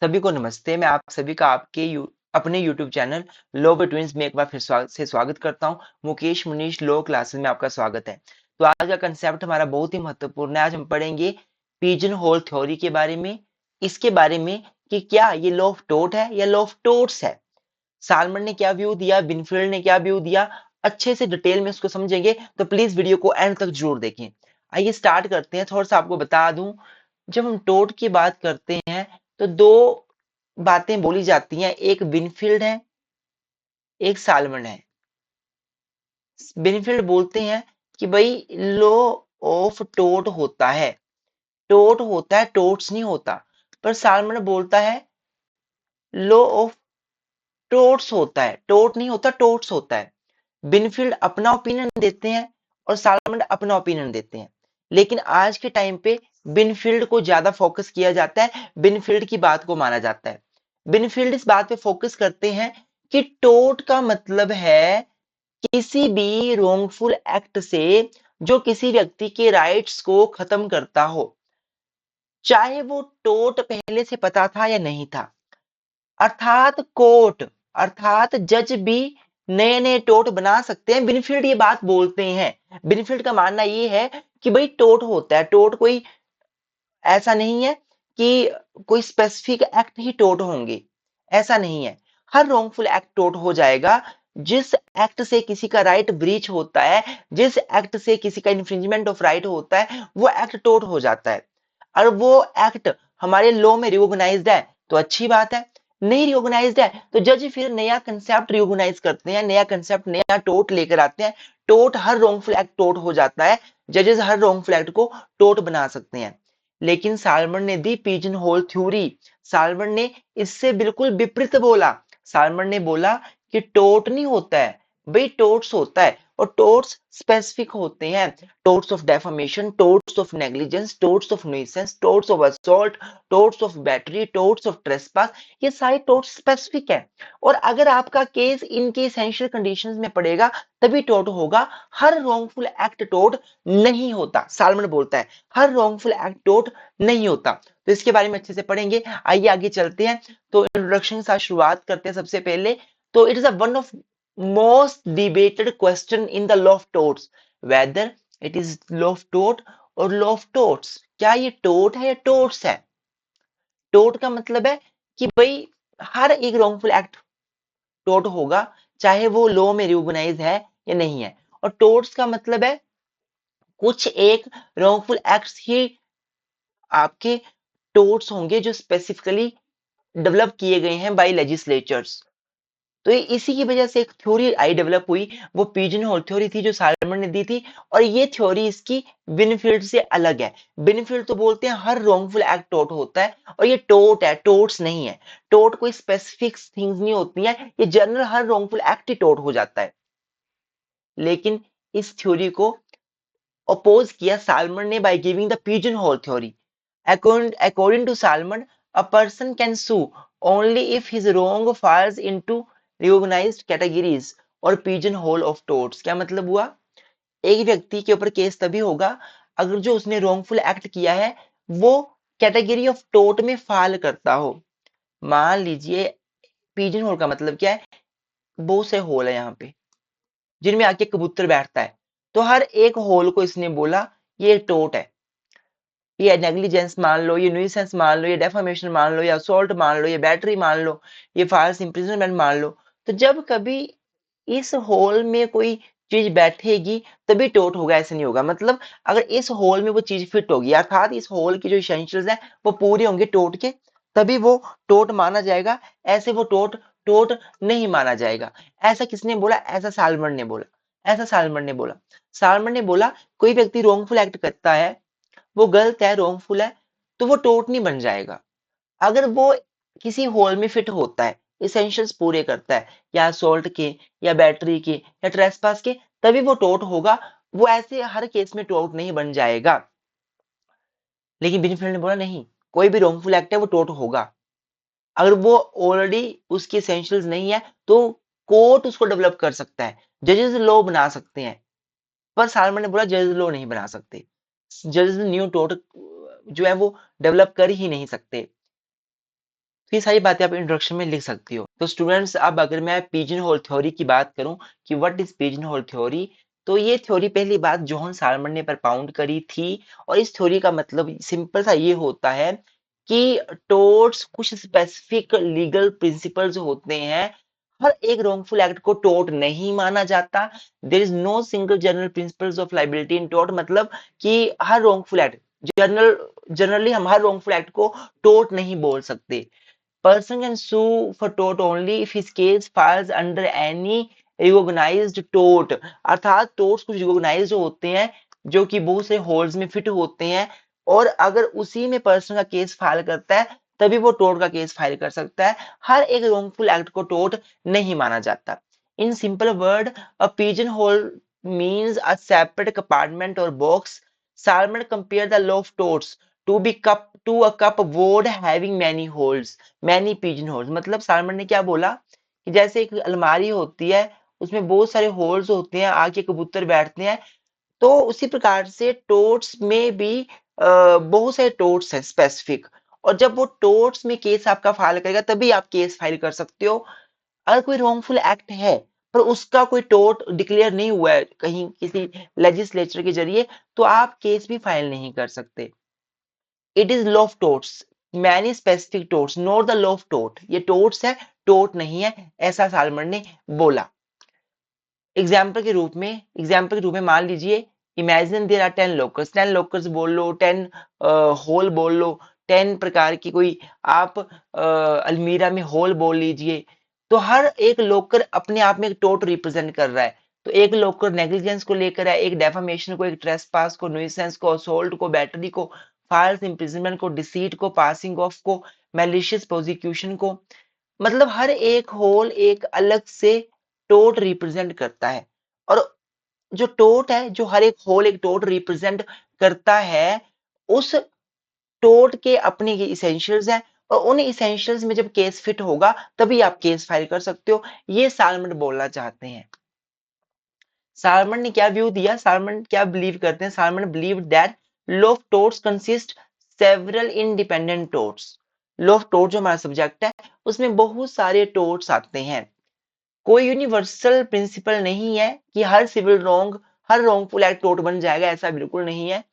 सभी को नमस्ते। मैं आप सभी का आपके अपने YouTube channel law by twins में एक बार फिर स्वागत करता हूँ। मुकेश मुनीश लॉ क्लासेस में आपका स्वागत है। तो आज का कंसेप्ट हमारा बहुत ही महत्वपूर्ण है। आज हम पढ़ेंगे पिजन होल थ्योरी के बारे में, इसके बारे में कि क्या ये लॉ ऑफ टोट है या लॉ ऑफ टोट्स है। सालमन ने क्या व्यू दिया, बिनफील्ड ने क्या व्यू दिया, अच्छे से डिटेल में उसको समझेंगे। तो प्लीज वीडियो को एंड तक जरूर देखें। आइए स्टार्ट करते हैं। थोड़ा सा आपको बता दूं, जब हम टोट की बात करते हैं तो दो बातें बोली जाती हैं, एक बिनफील्ड है, एक सालमन है। बिनफील्ड बोलते हैं कि भाई लॉ ऑफ टोट होता है, टोट होता है, टोट्स नहीं होता। पर सालमन बोलता है लॉ ऑफ टोट्स होता है, टोट नहीं होता, टोट्स होता है। बिनफील्ड अपना ओपिनियन देते हैं और सालमन अपना ओपिनियन देते हैं। लेकिन आज के टाइम पे बिनफील्ड को ज्यादा फोकस किया जाता है, बिनफील्ड की बात को माना जाता है। बिनफील्ड इस बात पे फोकस करते हैं कि टोट का मतलब है किसी भी रोंगफुल एक्ट से जो किसी व्यक्ति के राइट्स को खत्म करता हो, चाहे वो टोट पहले से पता था या नहीं था। अर्थात कोर्ट, अर्थात जज भी नए नए टोट बना सकते हैं। बिनफील्ड ये बात बोलते हैं। बिनफील्ड का मानना ये है कि भाई टोट होता है, टोट कोई ऐसा नहीं है कि कोई स्पेसिफिक एक्ट ही टोट होंगे, ऐसा नहीं है। हर रॉन्गफुल एक्ट टोट हो जाएगा। जिस एक्ट से किसी का राइट ब्रीच होता है, जिस एक्ट से किसी का इन्फ्रिंजमेंट ऑफ राइट होता है, वो एक्ट टोट हो जाता है। और वो एक्ट हमारे लॉ में रिकॉग्नाइज्ड है तो अच्छी बात है, नहीं रिकॉग्नाइज्ड है तो जज फिर नया कंसेप्ट रिकॉग्नाइज करते हैं, नया कंसेप्ट, नया टोट लेकर आते हैं। टोट, हर रॉन्गफुल एक्ट टोट हो जाता है। जजेस हर रॉन्गफुल एक्ट को टोट बना सकते हैं। लेकिन साल्मन ने दी पिजन होल थ्योरी। साल्मन ने इससे बिल्कुल विपरीत बोला। साल्मन ने बोला कि टोट नहीं होता है, भाई टोट्स होता है। और टोट्स स्पेसिफिक होते हैं। टोट्स of defamation, टोट्स of negligence, टोट्स of nuisance, टोट्स of assault, टोट्स of battery, टोट्स of trespass, ये सारे टोट्स स्पेसिफिक है। और अगर आपका केस इनके एसेंशियल कंडीशंस में पड़ेगा तभी टोट होगा। हर रॉन्गफुल एक्ट टोट नहीं होता। साल्मन बोलता है हर रॉन्गफुल एक्ट टोट नहीं होता। तो इसके बारे में अच्छे से पढ़ेंगे। आइए आगे चलते हैं। तो इंट्रोडक्शन के साथ शुरुआत करते हैं। सबसे पहले तो it is a one of most debated question in the law of torts, whether it is law of टोट और लॉ ऑफ टोट्स। क्या ये टोट है या टोट्स है। टोट का मतलब है कि भाई हर एक रॉन्गफुल एक्ट टोट होगा, चाहे वो लॉ में रिकॉग्नाइज है या नहीं है। और टोट्स का मतलब है कुछ एक रॉन्गफुल एक्ट्स ही आपके टोट्स होंगे जो स्पेसिफिकली डेवलप किए गए हैं बाय लेजिस्लेचर्स। तो ये इसी की वजह से एक थ्योरी आई डेवलप हुई, वो पिजन होल थ्योरी थी जो साल्मन ने दी थी। और ये थ्योरी इसकी बिनफील्ड से अलग है। बिनफील्ड तो बोलते हैं हर रॉन्गफुल एक्ट टोट होता है, और ये टोट है, टोट्स नहीं है। टोट कोई स्पेसिफिक थिंग्स नहीं होती है, ये जनरल हर रॉन्गफुल एक्ट ही टोट हो जाता है। लेकिन इस थ्योरी को अपोज किया साल्मन ने by giving the pigeon whole theory. According to Salmon, a person can sue only if his wrong falls into recognized categories और pigeonhole of torts। क्या मतलब हुआ, एक व्यक्ति के ऊपर केस तभी होगा अगर जो उसने wrongful एक्ट किया है वो कैटेगरी ऑफ टोट में फाल करता हो। मान लीजिए पिजन होल का मतलब क्या है, बहुत से होल है यहाँ पे जिनमें आके कबूतर बैठता है, तो हर एक होल को इसने बोला ये टोट है। ये नेग्लिजेंस मान लो, ये न्यूसेंस मान लो, ये डेफामेशन मान लो, या असॉल्ट मान लो, ये बैटरी मान लो, ये फाल्स इंप्रिजनमेंट मान लो। तो जब कभी इस होल में कोई चीज बैठेगी तभी टोट होगा, ऐसे नहीं होगा। मतलब अगर इस होल में वो चीज फिट होगी, अर्थात इस होल की जो इसेंशियल्स हैं वो पूरे होंगे टोट के, तभी वो टोट माना जाएगा। ऐसे वो टोट टोट नहीं माना जाएगा। ऐसा किसने बोला, ऐसा साल्मन ने बोला। ऐसा साल्मन ने बोला। साल्मन ने बोला कोई व्यक्ति रॉन्गफुल एक्ट करता है, वो गलत है, रॉन्गफुल है, तो वो टोट नहीं बन जाएगा। अगर वो किसी होल में फिट होता है, इसेंशियल्स पूरे करता है, या सोल्ट के, या बैटरी के, या ट्रेसपास के, तभी वो टोट होगा। वो ऐसे हर केस में टोट नहीं बन जाएगा। लेकिन बिनफील्ड ने बोला नहीं, कोई भी रॉन्गफुल एक्ट है वो टोट होगा। अगर वो ऑलरेडी उसकी इसेंशियल्स नहीं है तो कोर्ट उसको डेवलप कर सकता है, जजेस लॉ बना सकते हैं। पर सालमन ने बोला जजेस लॉ नहीं बना सकते, जजेस न्यू टोट जो है वो डेवलप कर ही नहीं सकते। तो ये सारी बातें आप इंट्रोडक्शन में लिख सकती हो। तो स्टूडेंट्स, अब अगर मैं पिजन होल थ्योरी की बात करूं कि what is pigeon whole theory, तो ये थ्योरी पहली बात जॉन साल्मन ने propound करी थी। और इस थ्योरी का मतलब सिंपल सा ये होता है कि टोर्ट्स कुछ स्पेसिफिक लीगल प्रिंसिपल्स होते हैं। हर एक wrongful एक्ट को टोर्ट नहीं माना जाता। There is no single general principles of liability in tort, मतलब कि हर wrongful एक्ट जनरली हम हर wrongful एक्ट को टोर्ट नहीं बोल सकते। Person can sue for tort only if his case falls under any recognized tort। अर्थात torts कुछ recognized होते हैं जो कि बहुत से होल्स में फिट होते हैं, और अगर उसी में पर्सन का केस फाइल करता है तभी वो टोर्ट का केस फाइल कर सकता है। हर एक wrongful एक्ट को टोर्ट नहीं माना जाता। In simple word, a pigeon hole means a separate compartment or box। Salmon compare the law of torts to a cupboard having many holes, many pigeon holes. मतलब salmon ने क्या बोला कि जैसे एक अलमारी होती है, उसमें बहुत सारे होल्स होते हैं, आके कबूतर बैठते हैं, तो उसी प्रकार से टोर्ट्स में भी बहुत सारे टोर्ट्स हैं स्पेसिफिक। और जब वो टोर्ट्स में केस आपका फाइल करेगा तभी आप केस फाइल कर सकते हो। अगर कोई रॉन्गफुल एक्ट है पर उसका कोई टोर्ट डिक्लेयर नहीं हुआ है कहीं किसी लेजिस्लेचर के जरिए, तो आप केस भी फाइल नहीं कर सकते। It is law of torts, many specific torts, not the law of tort. ये टोर्ट्स है, टोर्ट नहीं है, ऐसा सालमन ने बोला। एग्जाम्पल के रूप में मान लीजिए, imagine there are 10 lockers, 10 lockers बोल लो, 10 होल बोल लो, 10 प्रकार की कोई आप अलमीरा में होल बोल लीजिए। तो हर एक लॉकर अपने आप में एक टोर्ट रिप्रेजेंट कर रहा है। तो एक लॉकर नेग्लिजेंस को लेकर है, एक डेफामेशन को, एक ट्रेसपास को, न्यूसेंस को, असोल्ट को, बैटरी को, फाल्स इंप्रिजनमेंट को, डिसीट को, पासिंग ऑफ को, मैलिशियस प्रोसिक्यूशन को। मतलब हर एक होल एक अलग से टोट रिप्रेजेंट करता है। और जो टोट है, जो हर एक होल एक टोट रिप्रेजेंट करता है, उस टोट के अपने ये इसेंशियल्स हैं, और उन इसेंशियल्स में जब केस फिट होगा तभी आप केस फाइल कर सकते हो। ये सालमन बोलना चाहते हैं। सालमन ने क्या व्यू दिया, सालमन क्या बिलीव करते हैं, Salmond believe that law of torts consist several independent torts. Law of tort जो हमारा सब्जेक्ट है, उसमें बहुत सारे टोर्ट्स आते हैं। कोई यूनिवर्सल प्रिंसिपल नहीं है कि हर सिविल रॉन्ग, हर रॉन्गफुल एक्ट टोर्ट बन जाएगा, ऐसा बिल्कुल नहीं है।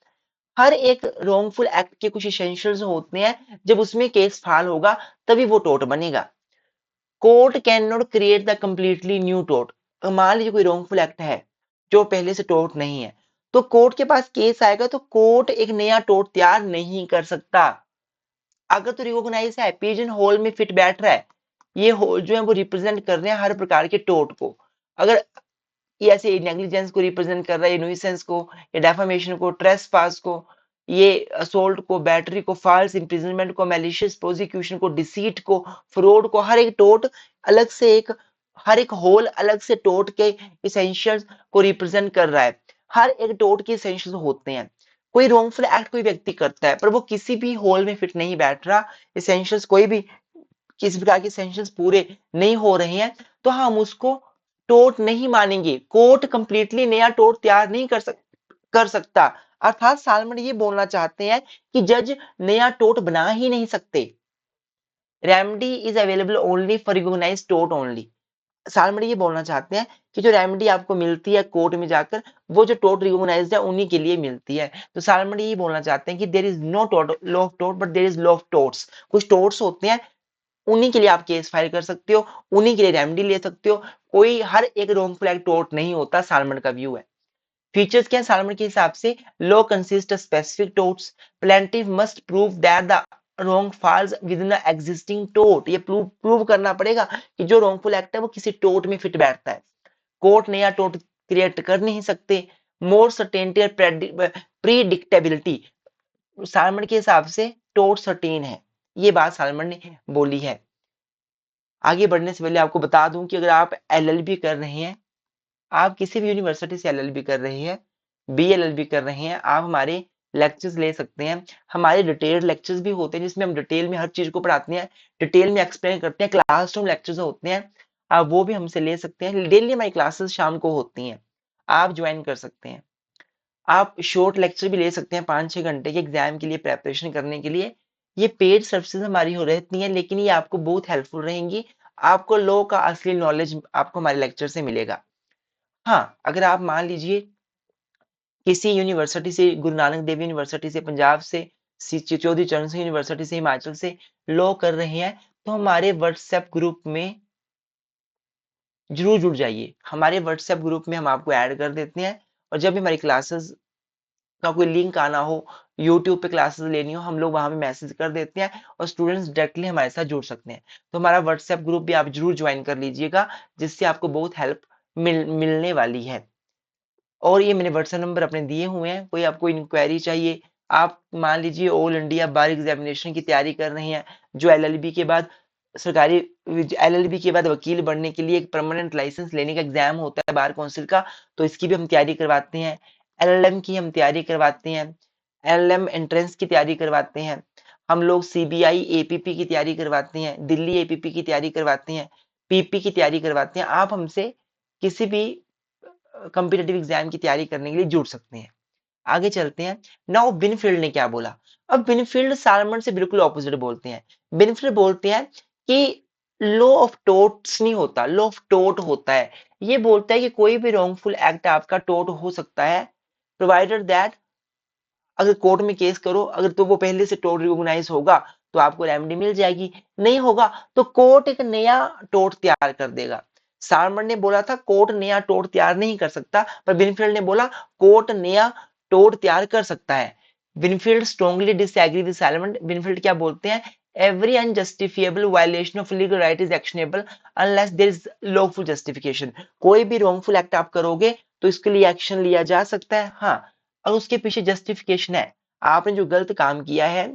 हर एक रॉन्गफुल एक्ट के कुछ एसेंशियल्स होते हैं, जब उसमें केस फाइल होगा तभी वो टोर्ट बनेगा। Court can not create the completely new tort. मान लीजिए कोई रॉन्गफुल एक्ट है जो पहले से टोर्ट नहीं है, तो कोर्ट के पास केस आएगा तो कोर्ट एक नया टोर्ट तैयार नहीं कर सकता। अगर तो रिकॉग्नाइज है, पिजन होल में फिट बैठ रहा है, ये होल जो है वो रिप्रेजेंट कर रहे हैं हर प्रकार के टोर्ट को। अगर ये ऐसे नेग्लिजेंस को रिप्रेजेंट कर रहा है, न्यूसेंस को, या डेफामेशन को, ट्रेसपास को, ये असोल्ट को, बैटरी को, फॉल्स इंप्रिजनमेंट को, मैलिशियस प्रोसिक्यूशन को, डिसीट को, फ्रॉड को, हर एक टोट अलग से एक, हर एक होल अलग से टोट के इसेंशियल्स को रिप्रेजेंट कर रहा है। हर एक टोट के इसेंशियल्स होते हैं। कोई रॉन्गफुल एक्ट कोई व्यक्ति करता है पर वो किसी भी होल में फिट नहीं बैठ रहा, इसेंशियल्स कोई भी, किसी प्रकार के इसेंशियल्स पूरे नहीं हो रहे हैं, तो हम उसको टोट नहीं मानेंगे। कोर्ट कंप्लीटली नया टोट तैयार नहीं कर सकता। अर्थात सालमन ये बोलना चाहते हैं कि जज नया टोट बना ही नहीं सकते। Remedy is available only for recognized टोट ओनली। सालमन ये बोलना चाहते हैं कि जो रेमेडी आपको मिलती है कोर्ट में जाकर, वो जो टोट रिकॉग्नाइज्ड है उन्हीं के लिए मिलती है। तो सालमन ये बोलना चाहते हैं कि there is no thought law of thought but there is law of thoughts. कुछ टोट्स होते हैं, उन्हीं के लिए आप केस फाइल कर सकते हो, उन्हीं के लिए रेमेडी ले सकते हो। कोई हर एक रॉन्गफुल एक्ट टोर्ट नहीं होता, सालमन का व्यू है। फीचर्स क्या है सालमन के हिसाब से, law consist of specific torts, plaintiff must prove that the wrong falls within existing tort. ये प्रूव करना पड़ेगा कि जो रॉन्गफुल एक्ट है वो किसी टोर्ट में फिट बैठता है। कोर्ट नया टोर्ट क्रिएट कर नहीं सकते। मोर सर्टेनिटी और प्रीडिक्टेबिलिटी, सालमन के हिसाब से टोर्ट सर्टेन है। ये बात सालमन ने बोली है। आगे बढ़ने से पहले आपको बता दूं कि अगर आप एलएलबी कर रहे हैं, आप किसी भी यूनिवर्सिटी से एलएलबी कर रहे हैं, बीएलएलबी कर रहे हैं, आप हमारे लेक्चर्स ले सकते हैं। हमारे डिटेल्ड लेक्चर्स भी होते हैं जिसमें हम डिटेल में हर चीज को पढ़ाते हैं, डिटेल में एक्सप्लेन करते हैं। क्लासरूम लेक्चर्स होते हैं, आप वो भी हमसे ले सकते हैं। डेली हमारी क्लासेस शाम को होती हैं, आप ज्वाइन कर सकते हैं। आप शॉर्ट लेक्चर भी ले सकते हैं 5-6 घंटे के एग्जाम के लिए प्रेपरेशन करने के लिए। ये पेड सर्विसेज हमारी हो रहती हैं, लेकिन ये आपको बहुत हेल्पफुल रहेंगी। आपको लॉ का असली नॉलेज आपको हमारे लेक्चर से मिलेगा। हाँ, अगर आप मान लीजिए किसी यूनिवर्सिटी से, गुरु नानक देव यूनिवर्सिटी से, पंजाब से, चौधरी चरण सिंह यूनिवर्सिटी से, हिमाचल से लॉ कर रहे हैं, तो हमारे व्हाट्सएप ग्रुप में जरूर जुड़ जाइए। हमारे व्हाट्सएप ग्रुप में हम आपको ऐड कर देते हैं, और जब भी हमारी क्लासेस का कोई लिंक आना हो, यूट्यूब पे क्लासेस लेनी हो, हम लोग वहां पे मैसेज कर देते हैं और स्टूडेंट्स डायरेक्टली हमारे साथ जुड़ सकते हैं। तो हमारा व्हाट्सएप ग्रुप भी आप जरूर ज्वाइन कर लीजिएगा, जिससे आपको बहुत हेल्प मिलने वाली है। और ये मैंने व्हाट्सएप नंबर अपने दिए हुए हैं, कोई आपको इंक्वायरी चाहिए, आप मान लीजिए ऑल इंडिया बार एग्जामिनेशन की तैयारी कर रहे हैं, जो एलएलबी के बाद सरकारी, एलएलबी के बाद वकील बनने के लिए एक परमानेंट लाइसेंस लेने का एग्जाम होता है बार काउंसिल का, तो इसकी भी हम तैयारी करवाते हैं। एलएलएम की हम तैयारी करवाते हैं, एलएलएम एंट्रेंस की तैयारी करवाते हैं, हम लोग सीबीआई एपीपी की तैयारी करवाते हैं, दिल्ली एपीपी की तैयारी करवाते हैं, पीपी की तैयारी करवाते हैं। आप हमसे किसी भी कॉम्पिटिटिव एग्जाम की तैयारी करने के लिए जुड़ सकते हैं। आगे चलते हैं। नाउ बिनफील्ड ने क्या बोला? अब बिनफील्ड सालमन से बिल्कुल ऑपोजिट बोलते हैं। बिनफील्ड बोलते हैं कि लॉ ऑफ टोट्स नहीं होता, लॉ ऑफ टोट होता है। ये बोलता है कि कोई भी रॉन्गफुल एक्ट आपका टोट हो सकता है, प्रोवाइडेड दैट, अगर कोर्ट में केस करो, अगर तो वो पहले से टोट रिकॉग्नाइज होगा तो आपको रेमेडी मिल जाएगी, नहीं होगा तो कोर्ट एक नया टोट तैयार कर देगा। सालमन ने बोला था कोर्ट नया टोट तैयार नहीं कर सकता, पर बिनफील्ड ने बोला कोर्ट नया टोट तैयार कर सकता है। Winfield strongly disagree with Salmond. Winfield क्या बोलते हैं? Every unjustifiable violation of legal right is actionable unless there is lawful justification. कोई भी रॉन्गफुल एक्ट आप करोगे तो इसके लिए एक्शन लिया जा सकता है, हाँ, और उसके पीछे जस्टिफिकेशन है। आपने जो गलत काम किया है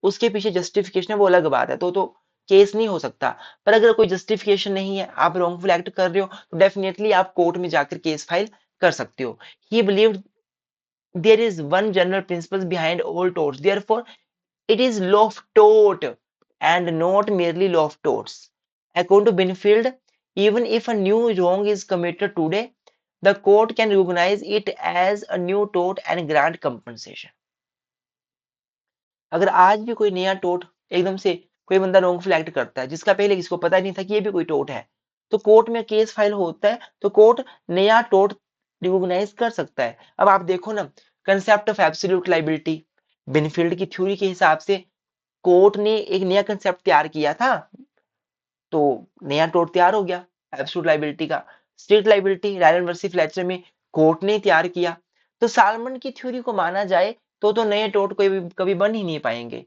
उसके पीछे जस्टिफिकेशन है, वो अलग बात है, तो केस नहीं हो सकता। पर अगर कोई जस्टिफिकेशन नहीं है, आप रॉन्गफुल एक्ट कर रहे हो, तो डेफिनेटली आप कोर्ट में जाकर केस फाइल कर सकते हो। He believed there is one general principle behind all torts, therefore it is law of tort and not merely law of torts. According to Binfield, even if a new wrong is committed today, the court can recognize it as a new tort and grant compensation. अगर आज भी कोई नया टोट एकदम से कोई बंदा wrongful act करता है, जिसका पहले किसी को पता नहीं था कि ये भी कोई टोट है, तो कोर्ट में केस फाइल होता है, तो कोर्ट नया टोट रिकॉग्नाइज कर सकता है। अब आप देखो ना, कंसेप्ट ऑफ एब्सोल्यूट लाइबिलिटी, बिनफील्ड की थ्योरी के हिसाब से कोर्ट ने एक नया कंसेप्ट तैयार किया था, तो नया टोट तैयार हो गया एब्सोल्यूट लाइबिलिटी का। स्ट्रिक्ट लाइबिलिटी रायलन वर्सेस फ्लेचर में कोर्ट ने तैयार किया। तो सालमन की थ्योरी को माना जाए तो नए टोट कोई भी कभी बन ही नहीं पाएंगे,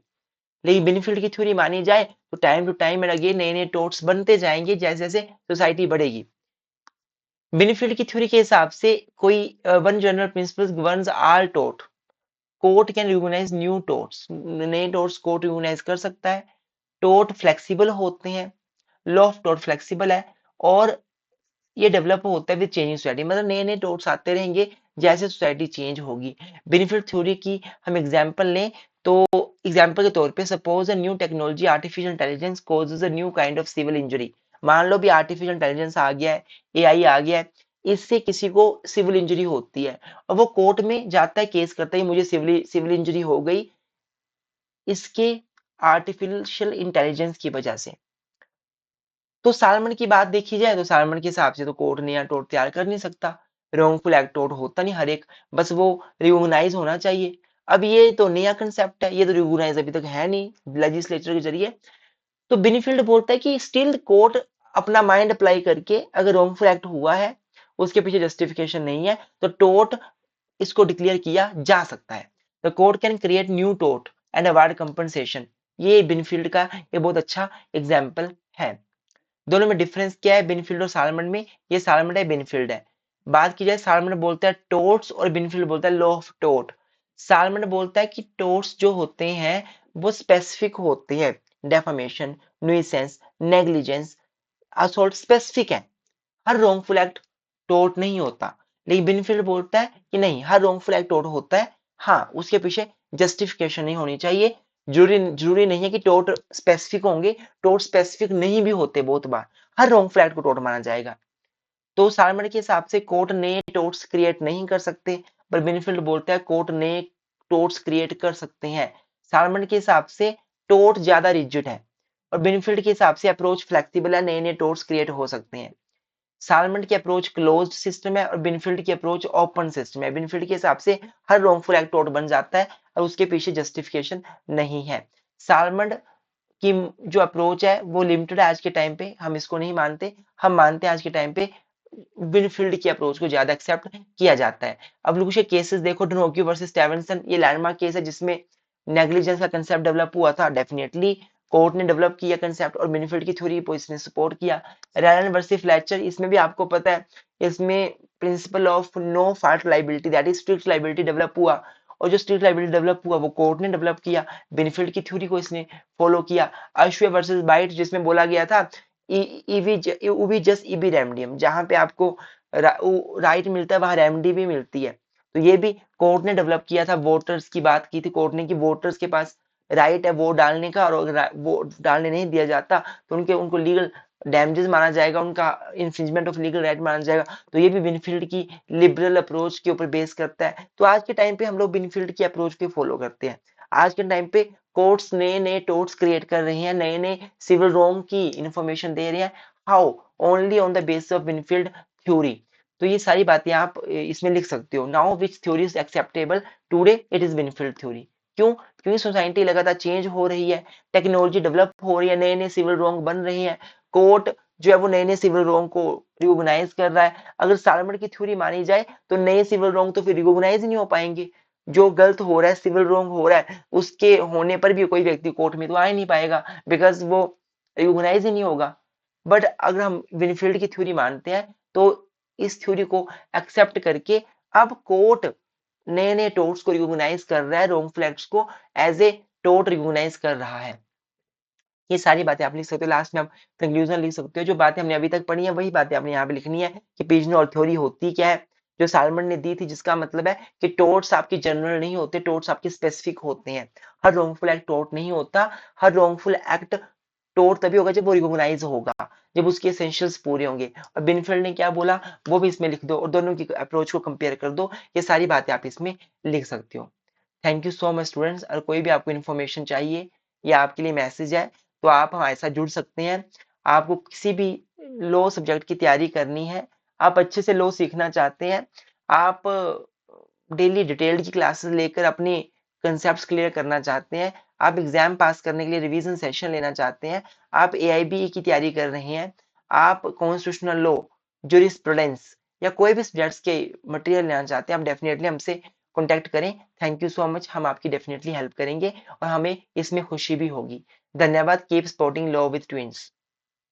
लेकिन बेनिफिट की थ्योरी मानी जाए तो time to time and again नए नए टोट्स बनते जाएंगे जैसे जैसे सोसाइटी बढ़ेगी। बेनिफिट की थ्योरी के हिसाब से कोई one general principle governs all टोट, court can recognize new torts, नए टोट्स कोर्ट रिकॉग्नाइज कर सकता है। टोट फ्लेक्सिबल होते हैं, लॉ ऑफ टोट फ्लेक्सिबल है, और ये डेवलप होता है विद चेंजिंग सोसाइटी, मतलब नए नए टोट्स आते रहेंगे जैसे सोसाइटी चेंज होगी। बेनिफिट थ्योरी की हम एग्जांपल लें तो एग्जांपल के तौर पे suppose a new technology artificial intelligence causes a new kind of civil injury. मान लो भी आर्टिफिशियल इंटेलिजेंस आ गया है, एआई आ गया है, इससे किसी को सिविल इंजरी होती है और वो कोर्ट में जाता है, केस करता है मुझे सिविल सिविल इंजरी हो गई इसके आर्टिफिशियल इंटेलिजेंस की वजह से। तो सालमन की बात देखी जाए तो सालमन के हिसाब से तो कोर्ट नया टोट तैयार कर नहीं सकता, रॉन्गफुल एक्ट टोट होता नहीं हर एक, बस वो रिकॉग्नाइज होना चाहिए। अब ये तो नया कंसेप्ट है, ये तो रिकॉग्नाइज अभी तक है नहीं लेजिस्लेचर के जरिए। तो बिनीफील्ड बोलता है कि स्टिल कोर्ट अपना माइंड अप्लाई करके अगर रॉन्गफुल एक्ट हुआ है, उसके पीछे जस्टिफिकेशन नहीं है, तो टोट इसको डिक्लेयर किया जा सकता है। The court can create new टोट एंड अवार्ड कंपनसेशन। ये बिनफील्ड का ये बहुत अच्छा एग्जाम्पल है। दोनों में डिफरेंस क्या है बिनफील्ड और सालमन में? ये सालमन है, बिनफील्ड है। बात की जाए, सालमन बोलता है टोट्स और बिनफील्ड बोलता है लॉ ऑफ टोट। सालमन बोलता है कि टोट्स जो होते हैं वो स्पेसिफिक होते हैं, डेफामेशन, न्यूइसेंस, नेग्लिजेंस, असॉल्ट स्पेसिफिक है, हर रॉन्गफुल एक्ट टोट नहीं होता। लेकिन बिनफील्ड बोलता है कि नहीं, हर रॉन्गफुल एक्ट टोट होता है, हाँ उसके पीछे जस्टिफिकेशन नहीं होनी चाहिए। जरूरी जरूरी नहीं है कि टोट स्पेसिफिक होंगे, टोट स्पेसिफिक नहीं भी होते, बहुत बार हर रॉन्गफुल एक्ट को टोट माना जाएगा। तो सालमन के हिसाब से कोर्ट नए टोट्स क्रिएट नहीं कर सकते, पर बिनफील्ड बोलता है कोर्ट नए टोट्स क्रिएट कर सकते हैं। सालमन के हिसाब से टोट ज्यादा रिजिड है और बेनिफिट के हिसाब से अप्रोच फ्लेक्सिबल है, नए नए टोट्स क्रिएट हो सकते हैं। सालमंड की अप्रोच क्लोज्ड सिस्टम है और बेनिफिट की अप्रोच ओपन सिस्टम है। बेनिफिट के हिसाब से हर रॉन्गफुल एक्ट टोट बन जाता है और उसके पीछे जस्टिफिकेशन नहीं है। सालमंड की जो अप्रोच है वो लिमिटेड है आज के टाइम पे, हम इसको नहीं मानते। हम मानते हैं आज के टाइम पे विनफील्ड की अप्रोच को ज्यादा एक्सेप्ट किया जाता है। अब लोग केसेस देखो, ड्रोक्यू वर्सेस स्टेवेंसन, ये लैंडमार्क केस है जिसमें नेग्लिजेंस का कंसेप्ट डेवलप हुआ था। डेफिनेटली कोर्ट ने डेवलप किया कंसेप्ट और बेनिफिट की थ्योरी को इसने सपोर्ट किया। रैलन वर्सेस फ्लेचर, इसमें भी आपको पता है इसमें principle of no fault liability that is strict liability develop हुआ और जो स्ट्रिक्ट लाइबिलिटी डेवलप हुआ वो कोर्ट ने डेवलप किया, बेनिफिट की थ्योरी को इसने फॉलो किया। अश्वे वर्सेस बाइट, जिसमें बोला गया था ईवी जस्ट ईबी रेमडियम, जहां पे आपको राइट मिलता है वहां रेमडी भी मिलती है। तो ये भी कोर्ट ने डेवलप किया था। वोटर्स की बात की थी कोर्ट ने कि वोटर्स के पास राइट है वोट डालने का और अगर वोट डालने नहीं दिया जाता तो उनको लीगल डैमेजेस माना जाएगा, उनका इंफ्रिंजमेंट ऑफ लीगल राइट माना जाएगा। तो ये भी विनफील्ड की लिबरल अप्रोच के ऊपर बेस करता है। तो आज के टाइम पे हम लोग विनफील्ड की अप्रोच को फॉलो करते हैं। आज के टाइम पे कोर्ट्स नए नए टोर्ट्स क्रिएट कर रही हैं, नए नए सिविल रॉन्ग की इंफॉर्मेशन दे रही हैं। How? Only on the basis of Winfield theory. तो ये सारी बातें आप इसमें लिख सकते हो। Now which theory is acceptable today? It is Winfield theory. क्यों? क्योंकि सोसाइटी लगातार चेंज हो रही है, टेक्नोलॉजी डेवलप हो रही है, नए नए सिविल रॉन्ग बन रहे हैं, कोर्ट जो है वो नए नए सिविल रॉन्ग को रिकॉग्नाइज कर रहा है। अगर सालमन की थ्योरी मानी जाए तो नए सिविल रॉन्ग तो फिर रिकॉग्नाइज ही नहीं हो पाएंगे। जो गलत हो रहा है, सिविल रॉन्ग हो रहा है, उसके होने पर भी कोई व्यक्ति कोर्ट में तो आ ही नहीं पाएगा, बिकॉज वो रिकॉग्नाइज ही नहीं होगा। बट अगर हम विनफील्ड की थ्योरी मानते हैं तो इस थ्योरी को एक्सेप्ट करके अब कोर्ट नए नए टोर्ट्स को रिकॉग्नाइज कर रहा है, रॉन्गफुल एक्ट्स को एज ए टोर्ट रिकॉग्नाइज कर रहा है। ये सारी बातें आप लिख सकते हो। लास्ट में आप कंक्लूजन लिख सकते हो। जो बातें हमने अभी तक पढ़ी है वही बातें आपने यहाँ पे लिखनी है कि पिजनहोल थ्योरी होती क्या है, जो सालमन ने दी थी, जिसका मतलब है कि टोर्ट्स आपके जनरल नहीं होते, टोर्ट्स आपके स्पेसिफिक होते हैं। हर रॉन्गफुल एक्ट टोर्ट नहीं होता। हर रॉन्गफुल एक्ट टोर्ट तभी होगा जब वो रिकॉग्नाइज होगा, जब उसके एसेंशियल्स पूरे होंगे। और बिनफील्ड ने क्या बोला वो भी इसमें लिख दो और दोनों की अप्रोच को कंपेयर कर दो। ये सारी बातें आप इसमें लिख सकते हो। Thank you so much students. और कोई भी आपको इन्फॉर्मेशन चाहिए या आपके लिए मैसेज है तो आप हमारे साथ जुड़ सकते हैं। आपको किसी भी लॉ सब्जेक्ट की तैयारी करनी है, आप अच्छे से लॉ सीखना चाहते हैं, आप डेली डिटेल्ड की क्लासेस लेकर अपनी कंसेप्ट्स क्लियर करना चाहते हैं, आप एग्जाम पास करने के लिए रिवीजन सेशन लेना चाहते हैं, आप एआईबी की तैयारी कर रहे हैं, आप कॉन्स्टिट्यूशनल लॉ, ज्यूरिस्प्रूडेंस या कोई भी सब्जेक्ट्स के मटेरियल लेना चाहते हैं, आप डेफिनेटली हमसे कॉन्टैक्ट करें। Thank you so much. हम आपकी डेफिनेटली हेल्प करेंगे और हमें इसमें खुशी भी होगी। धन्यवाद। Keep supporting law with twins.